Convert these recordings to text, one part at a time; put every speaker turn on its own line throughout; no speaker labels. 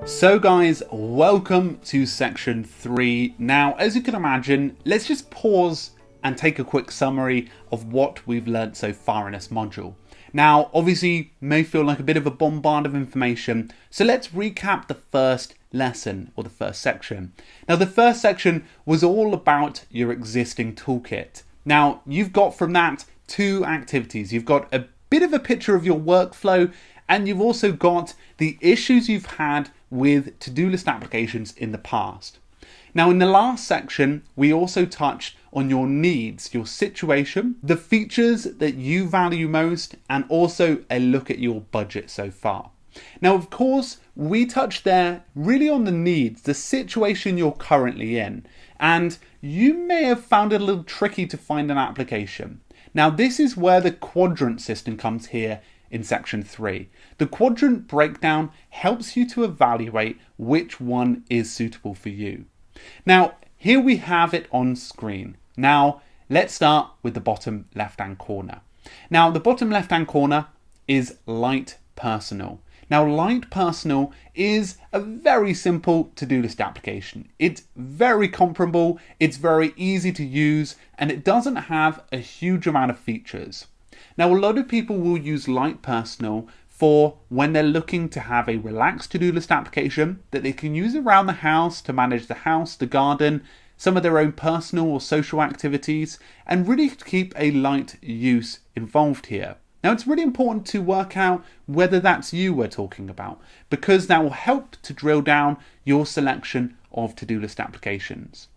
So guys, welcome to section 3. Now, as you can imagine, let's just pause and take a quick summary of what we've learned so far in this module. Now, obviously, may feel like a bit of a bombard of information, so let's recap the first lesson, or the first section. Now, the first section was all about your existing toolkit. Now, you've got from that two activities. You've got a bit of a picture of your workflow, and you've also got the issues you've had with to-do list applications in the past. Now, in the last section, we also touched on your needs, your situation, the features that you value most, and also a look at your budget so far. Now, of course, we touched there really on the needs, the situation you're currently in, and you may have found it a little tricky to find an application. Now, this is where the quadrant system comes here in section 3. The quadrant breakdown helps you to evaluate which one is suitable for you. Now, here we have it on screen. Now, let's start with the bottom left-hand corner. Now, the bottom left-hand corner is light personal. Now, light personal is a very simple to-do list application. It's very comparable, it's very easy to use, and it doesn't have a huge amount of features. Now, a lot of people will use light personal for when they're looking to have a relaxed to-do list application that they can use around the house to manage the house, the garden, some of their own personal or social activities, and really keep a light use involved here. Now, it's really important to work out whether that's you we're talking about, because that will help to drill down your selection of to-do list applications.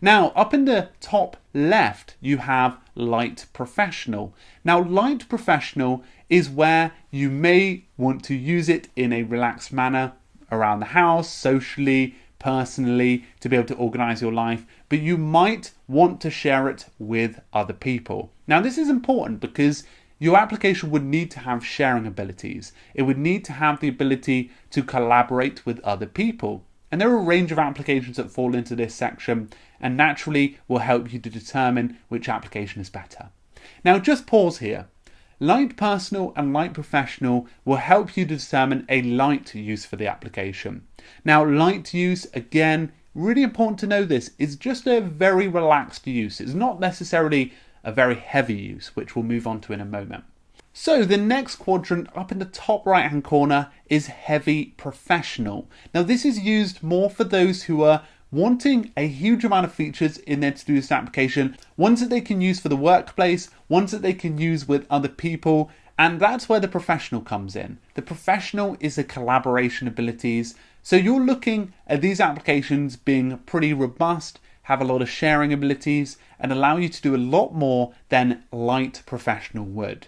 Now, up in the top left, you have light professional. Now, light professional is where you may want to use it in a relaxed manner around the house, socially, personally, to be able to organize your life, but you might want to share it with other people. Now, this is important because your application would need to have sharing abilities. It would need to have the ability to collaborate with other people. And there are a range of applications that fall into this section and naturally will help you to determine which application is better. Now, just pause here. Light personal and light professional will help you to determine a light use for the application. Now, light use, again, really important to know this, is just a very relaxed use. It's not necessarily a very heavy use, which we'll move on to in a moment. So the next quadrant up in the top right hand corner is heavy professional. Now, this is used more for those who are wanting a huge amount of features in their to-do list application, ones that they can use for the workplace, ones that they can use with other people, and that's where the professional comes in. The professional is the collaboration abilities. So you're looking at these applications being pretty robust, have a lot of sharing abilities, and allow you to do a lot more than light professional would.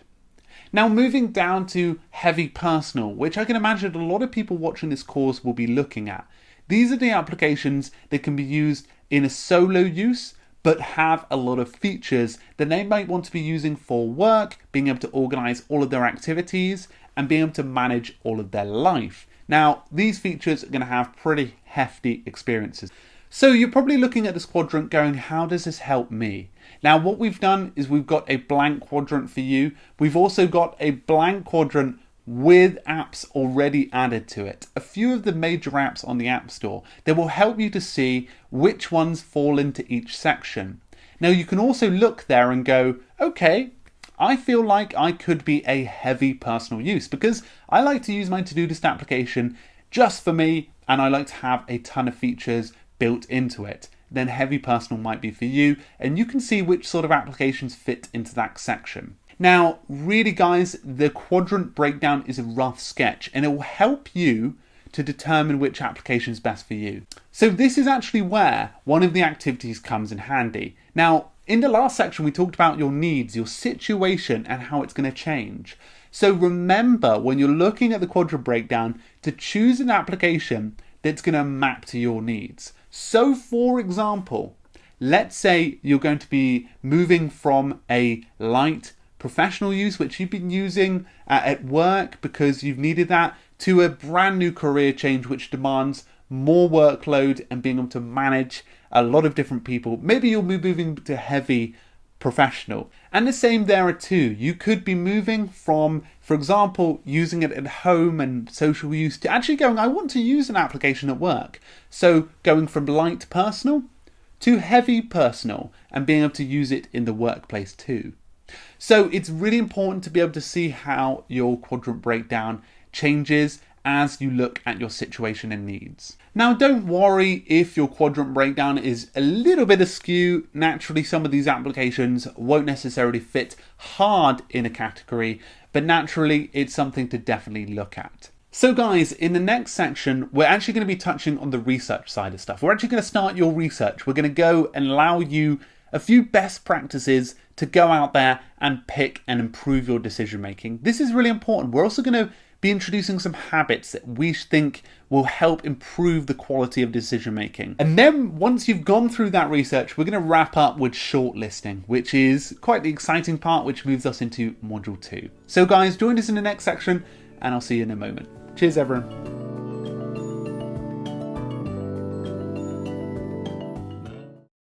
Now, moving down to heavy personal, which I can imagine a lot of people watching this course will be looking at. These are the applications that can be used in a solo use, but have a lot of features that they might want to be using for work, being able to organize all of their activities, and being able to manage all of their life. Now, these features are going to have pretty hefty experiences. So you're probably looking at this quadrant going, how does this help me? Now, what we've done is we've got a blank quadrant for you. We've also got a blank quadrant with apps already added to it. A few of the major apps on the App Store that will help you to see which ones fall into each section. Now, you can also look there and go, okay, I feel like I could be a heavy personal use because I like to use my to-do list application just for me, and I like to have a ton of features built into it. Then heavy personal might be for you, and you can see which sort of applications fit into that section. Now, really guys, the quadrant breakdown is a rough sketch, and it will help you to determine which application is best for you. So this is actually where one of the activities comes in handy. Now, in the last section, we talked about your needs, your situation, and how it's going to change. So remember, when you're looking at the quadrant breakdown, to choose an application that's going to map to your needs. So for example, let's say you're going to be moving from a light professional use, which you've been using at work because you've needed that, to a brand new career change, which demands more workload and being able to manage a lot of different people. Maybe you'll be moving to heavy professional. And the same there too. You could be moving from, for example, using it at home and social use to actually going, I want to use an application at work. So going from light personal to heavy personal and being able to use it in the workplace too. So it's really important to be able to see how your quadrant breakdown changes as you look at your situation and needs. Now, don't worry if your quadrant breakdown is a little bit askew. Naturally, some of these applications won't necessarily fit hard in a category, but naturally, it's something to definitely look at. So guys, in the next section, we're actually going to be touching on the research side of stuff. We're actually going to start your research. We're going to go and allow you a few best practices to go out there and pick and improve your decision making. This is really important. We're also going to be introducing some habits that we think will help improve the quality of decision making. And then once you've gone through that research, we're going to wrap up with shortlisting, which is quite the exciting part, which moves us into module 2. So guys, join us in the next section and I'll see you in a moment. Cheers everyone.